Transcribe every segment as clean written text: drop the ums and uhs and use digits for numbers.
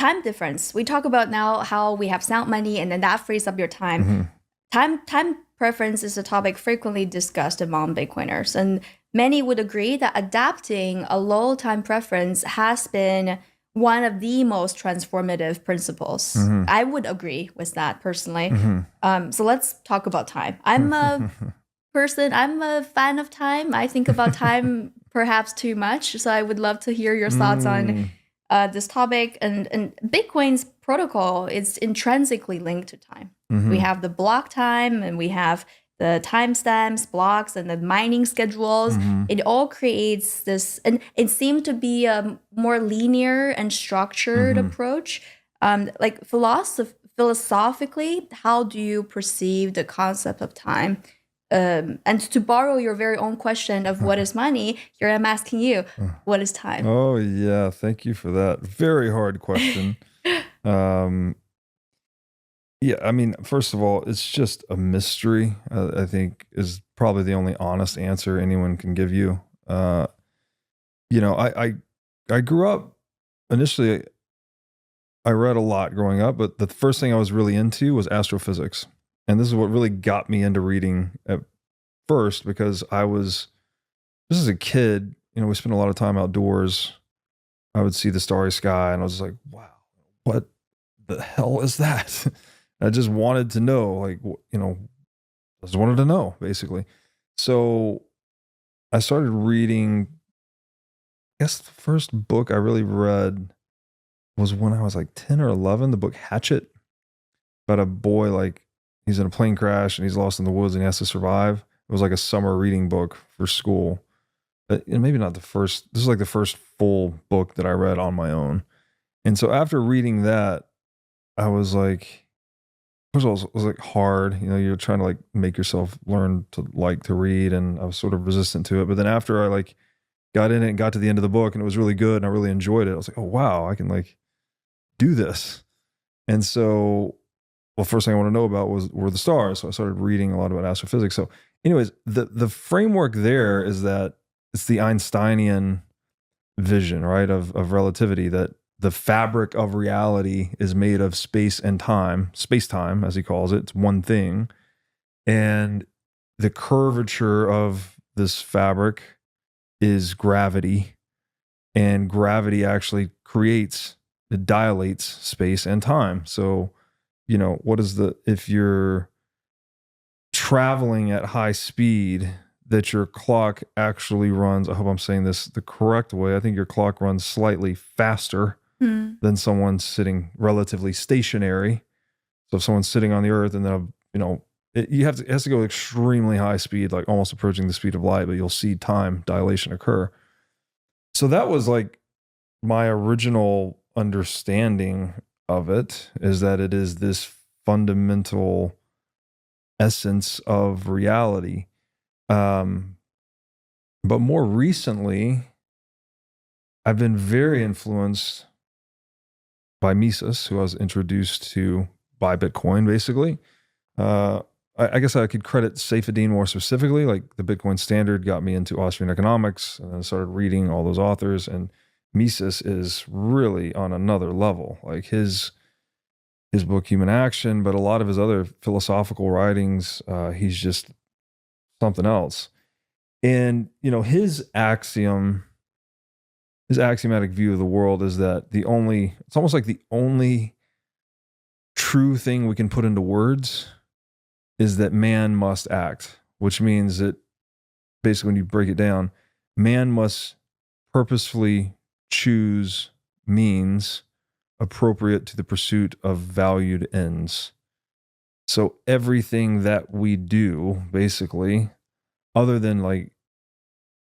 time difference. We talk about now how we have sound money and then that frees up your time. Mm-hmm. Time preference is a topic frequently discussed among Bitcoiners, and many would agree that adapting a low time preference has been one of the most transformative principles. Mm-hmm. I would agree with that personally. Mm-hmm. So let's talk about time. I'm a fan of time. I think about time perhaps too much. So I would love to hear your thoughts on this topic. And Bitcoin's protocol is intrinsically linked to time. Mm-hmm. We have the block time and we have the timestamps, blocks, and the mining schedules. Mm-hmm. It all creates this, and it seemed to be a more linear and structured approach. Like philosophically, how do you perceive the concept of time? And to borrow your very own question of what is money, here I'm asking you, what is time? Oh, yeah. Thank you for that. Very hard question. Yeah, I mean, first of all, it's just a mystery, I think is probably the only honest answer anyone can give you. I grew up, initially, I read a lot growing up, but the first thing I was really into was astrophysics. And this is what really got me into reading at first, because just as a kid, we spent a lot of time outdoors. I would see the starry sky and I was like, wow, what the hell is that? I just wanted to know, I just wanted to know, basically. So I started reading, I guess the first book I really read was when I was like 10 or 11, the book Hatchet, about a boy, he's in a plane crash and he's lost in the woods and he has to survive. It was like a summer reading book for school. And maybe not the first, this is like the first full book that I read on my own. And so after reading that, I was like, first of all, it was like hard, you're trying to make yourself learn to read, and I was sort of resistant to it. But then after I got in it and got to the end of the book and it was really good and I really enjoyed it, I was like, oh wow, I can do this. And so, well, first thing I want to know about were the stars. So I started reading a lot about astrophysics. So anyways, the framework there is that it's the Einsteinian vision, right, of relativity, that the fabric of reality is made of space and time, space-time, as he calls it. It's one thing. And the curvature of this fabric is gravity. And gravity actually it dilates space and time. So, if you're traveling at high speed, that your clock actually runs, I hope I'm saying this the correct way, I think your clock runs slightly faster than someone sitting relatively stationary. So if someone's sitting on the earth and then, it has to go extremely high speed, like almost approaching the speed of light, but you'll see time dilation occur. So that was my original understanding of it, is that it is this fundamental essence of reality. But more recently, I've been very influenced by Mises, who I was introduced to by Bitcoin, basically. I guess I could credit Saifedean more specifically. The Bitcoin Standard got me into Austrian economics, and I started reading all those authors. And Mises is really on another level. His book Human Action, but a lot of his other philosophical writings, he's just something else. And his axiomatic view of the world is that it's almost like the only true thing we can put into words is that man must act, which means that basically, when you break it down, man must purposefully choose means appropriate to the pursuit of valued ends. So everything that we do, basically, other than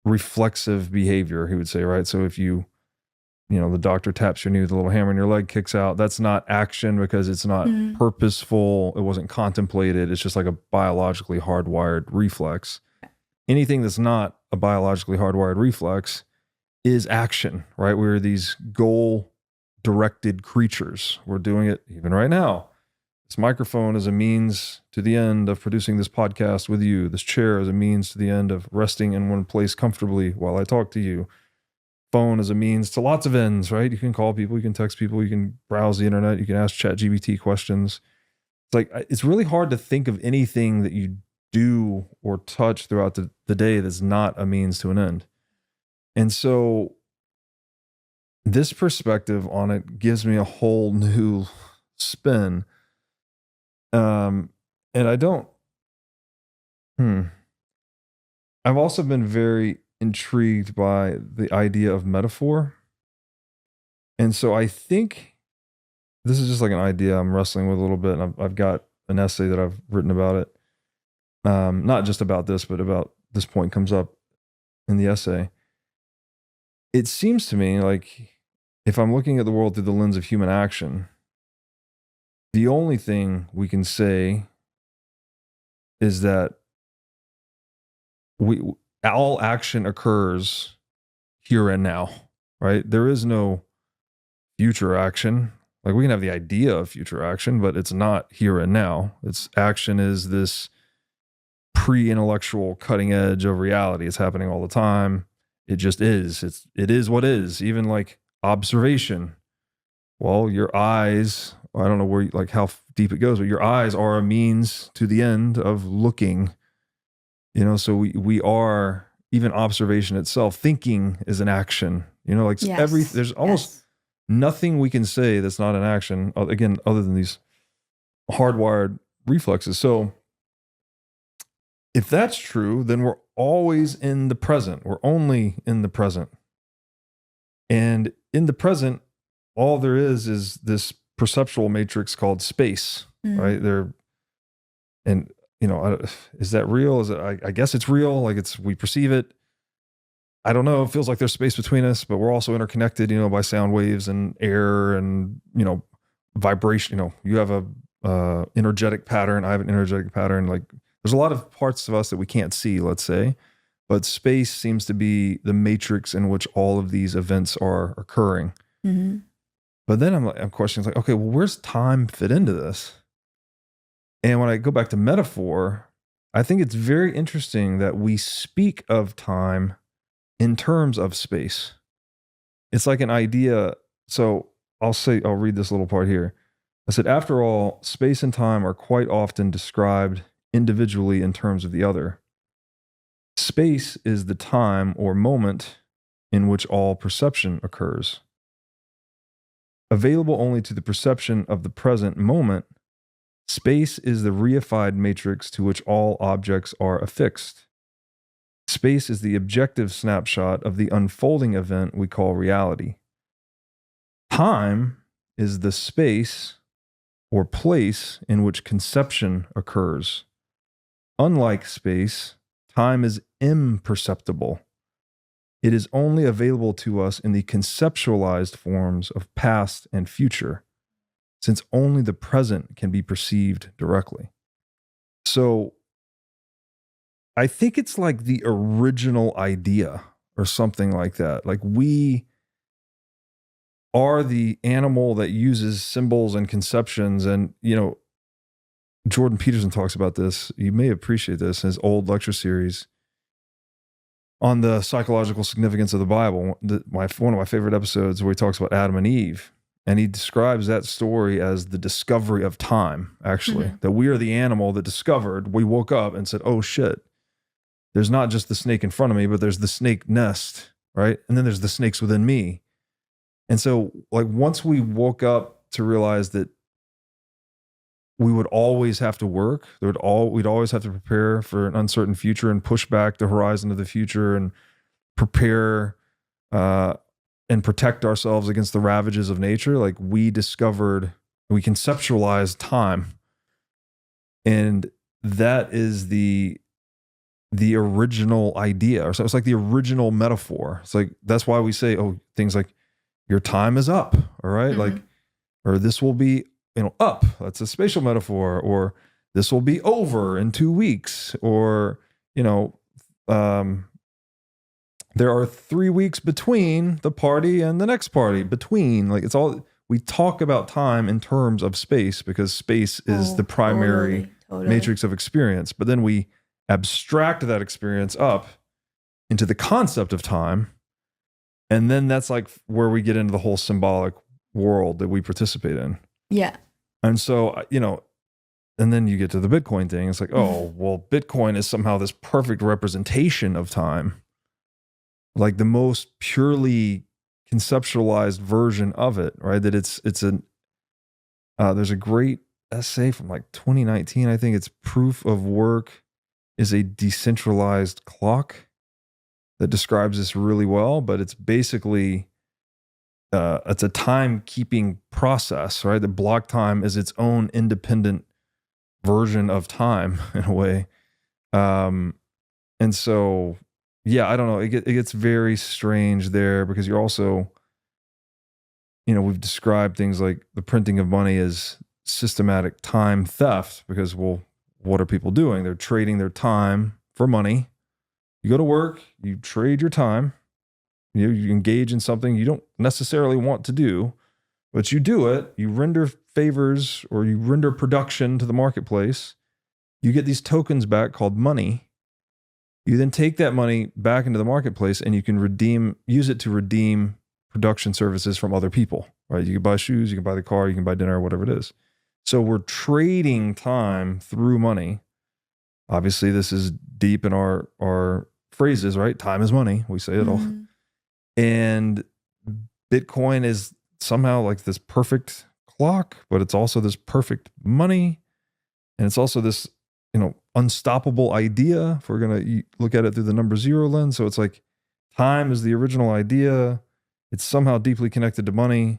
reflexive behavior, he would say, right? So if the doctor taps your knee with a little hammer and your leg kicks out, that's not action because it's not purposeful. It wasn't contemplated. It's just like a biologically hardwired reflex. Anything that's not a biologically hardwired reflex is action, right? We're these goal-directed creatures. We're doing it even right now. This microphone is a means to the end of producing this podcast with you. This chair is a means to the end of resting in one place comfortably while I talk to you. phone as a means to lots of ends, right? You can call people, you can text people, you can browse the internet, you can ask ChatGPT questions. It's like, it's really hard to think of anything that you do or touch throughout the day that's not a means to an end. And so this perspective on it gives me a whole new spin. And I don't, I've also been very intrigued by the idea of metaphor. And so I think this is just like an idea I'm wrestling with a little bit. And I've got an essay that I've written about it. Not just about this, but about this point comes up in the essay. It seems to me like if I'm looking at the world through the lens of human action, the only thing we can say is that all action occurs here and now, right? There is no future action. Like we can have the idea of future action, but it's not here and now. Its action is this pre-intellectual cutting edge of reality. It's happening all the time. It just is. It is what is. Even like observation. Well, your eyes, I don't know where, like how deep it goes, but your eyes are a means to the end of looking. You know, so we are, even observation itself, thinking is an action. You know, like there's almost nothing we can say that's not an action, again, other than these hardwired reflexes. So if that's true, then we're always in the present. We're only in the present. And in the present, all there is this perceptual matrix called space, right? And you know, is that real? Is it? I guess it's real. Like we perceive it. I don't know. It feels like there's space between us, but we're also interconnected, you know, by sound waves and air and, you know, vibration. You know, you have a energetic pattern. I have an energetic pattern. Like there's a lot of parts of us that we can't see, let's say, but space seems to be the matrix in which all of these events are occurring. Mm-hmm. But then I'm questioning, like, okay, well, where's time fit into this? And when I go back to metaphor, I think it's very interesting that we speak of time in terms of space. It's like an idea. So I'll read this little part here. I said, after all, space and time are quite often described individually in terms of the other. Space is the time or moment in which all perception occurs. Available only to the perception of the present moment, space is the reified matrix to which all objects are affixed. Space is the objective snapshot of the unfolding event we call reality. Time is the space or place in which conception occurs. Unlike space, time is imperceptible. It is only available to us in the conceptualized forms of past and future, since only the present can be perceived directly. So I think it's like the original idea or something like that. Like we are the animal that uses symbols and conceptions. And, you know, Jordan Peterson talks about this. You may appreciate this in his old lecture series on the psychological significance of the Bible. One of my favorite episodes where he talks about Adam and Eve. And he describes that story as the discovery of time, actually, that we are the animal that discovered, we woke up and said, oh shit, there's not just the snake in front of me, but there's the snake nest, right? And then there's the snakes within me. And so like once we woke up to realize that we would always have to work, we'd always have to prepare for an uncertain future and push back the horizon of the future and prepare and protect ourselves against the ravages of nature. Like we conceptualized time. And that is the original idea. So it's like the original metaphor. It's like, that's why we say, things like your time is up. All right. Mm-hmm. Like, or this will be, up. That's a spatial metaphor. Or this will be over in 2 weeks. Or, there are 3 weeks between the party and the next party. Between, like, it's all, we talk about time in terms of space because space is the primary matrix of experience. But then we abstract that experience up into the concept of time. And then that's like where we get into the whole symbolic world that we participate in. Yeah. And so, and then you get to the Bitcoin thing. It's like, oh, well, Bitcoin is somehow this perfect representation of time, like the most purely conceptualized version of it, right? That there's a great essay from like 2019. I think it's Proof of Work is a Decentralized Clock that describes this really well, but it's basically, it's a timekeeping process, right? The block time is its own independent version of time in a way. And so, yeah, I don't know. It gets very strange there because you're also, we've described things like the printing of money as systematic time theft because, well, what are people doing? They're trading their time for money. You go to work, you trade your time, you engage in something you don't necessarily want to do, but you do it, you render favors or you render production to the marketplace. You get these tokens back called money. You then take that money back into the marketplace and you can use it to redeem production services from other people, right? You can buy shoes, you can buy the car, you can buy dinner, whatever it is. So we're trading time through money. Obviously, this is deep in our phrases, right? Time is money. We say it all. And Bitcoin is somehow like this perfect clock, but it's also this perfect money. And it's also this, unstoppable idea if we're going to look at it through the number zero lens. So it's like time is the original idea. It's somehow deeply connected to money.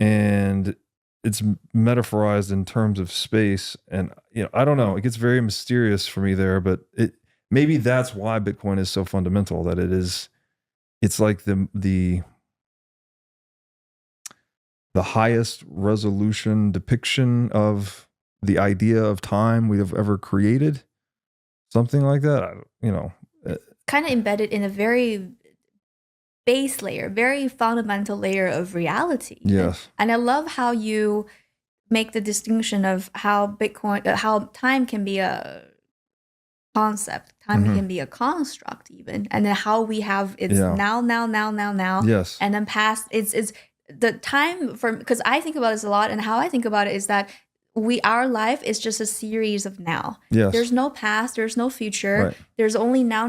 And it's metaphorized in terms of space. And, I don't know, it gets very mysterious for me there, but maybe that's why Bitcoin is so fundamental, that it's like the highest resolution depiction of the idea of time we have ever created. Something like that, kind of embedded in a very base layer, very fundamental layer of reality. Yes. And I love how you make the distinction of how how time can be a concept, time can be a construct even, and then how we have it's now. Yes. And then past, it's the time because I think about this a lot, and how I think about it is that our life is just a series of now. Yes. There's no past, there's no future. Right. There's only now,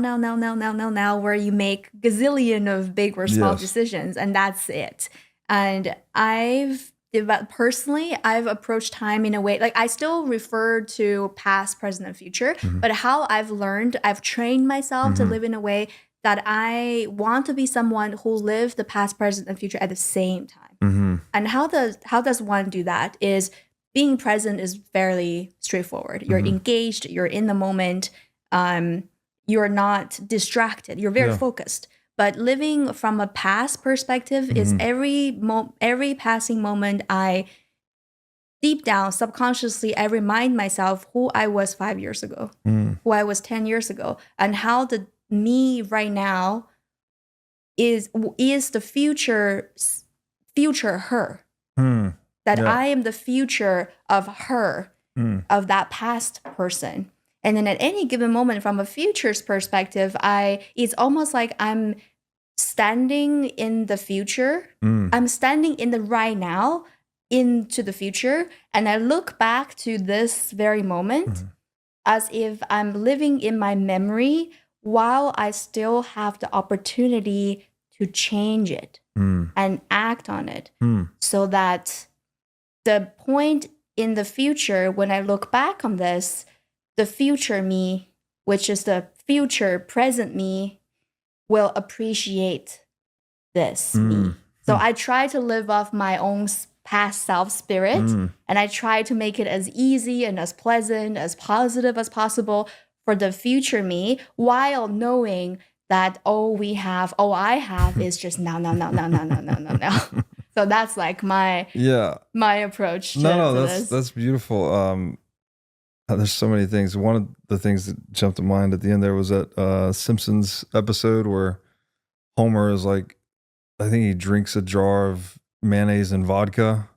where you make gazillion of big or small decisions, and that's it. And I've approached time in a way, like I still refer to past, present, and future, but how I've trained myself to live in a way that I want to be someone who lives the past, present, and future at the same time. And how does one do that is being present is fairly straightforward. You're engaged, you're in the moment, you're not distracted, you're very focused. But living from a past perspective is every passing moment I deep down, subconsciously, I remind myself who I was 5 years ago, who I was 10 years ago, and how the me right now is the future her. That I am the future of her, of that past person. And then at any given moment from a future's perspective, it's almost like I'm standing in the future. I'm standing in the right now into the future. And I look back to this very moment as if I'm living in my memory while I still have the opportunity to change it and act on it. So that the point in the future, when I look back on this, the future me, which is the future present me, will appreciate this me. So I try to live off my own past self spirit, and I try to make it as easy and as pleasant, as positive as possible for the future me, while knowing that I have is just now. So that's like my approach to, that's beautiful. There's so many things. One of the things that jumped to mind at the end there was that Simpsons episode where Homer is like, I think he drinks a jar of mayonnaise and vodka,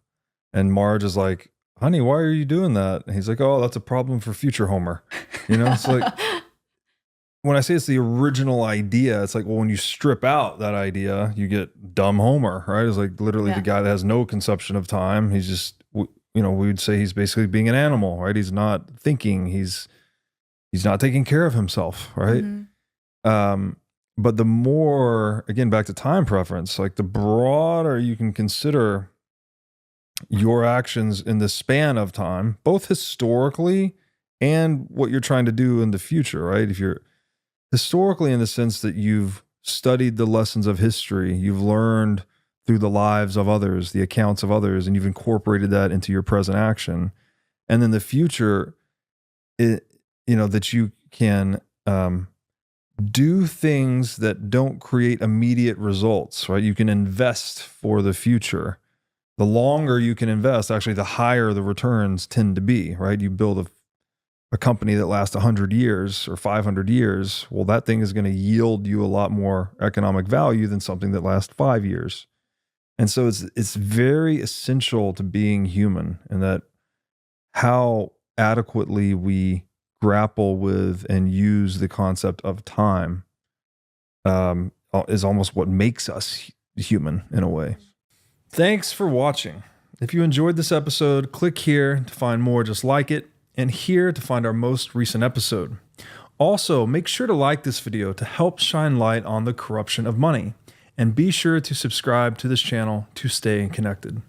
and Marge is like, honey, why are you doing that? And he's like, oh, that's a problem for future Homer. It's like, when I say it's the original idea, it's like, well, when you strip out that idea, you get dumb Homer, right? It's like literally the guy that has no conception of time. He's just, we would say he's basically being an animal, right? He's not thinking. He's not taking care of himself, right? But the more, again, back to time preference, like the broader you can consider your actions in the span of time, both historically and what you're trying to do in the future, right? If you're historically in the sense that you've studied the lessons of history, you've learned through the lives of others, the accounts of others, and you've incorporated that into your present action. And then the future, that you can do things that don't create immediate results, right? You can invest for the future. The longer you can invest, actually, the higher the returns tend to be, right? You build a company that lasts 100 years or 500 years, well, that thing is going to yield you a lot more economic value than something that lasts 5 years. And so it's very essential to being human, and that how adequately we grapple with and use the concept of time is almost what makes us human in a way. Thanks for watching. If you enjoyed this episode, click here to find more just like it, and here to find our most recent episode. Also, make sure to like this video to help shine light on the corruption of money, and be sure to subscribe to this channel to stay connected.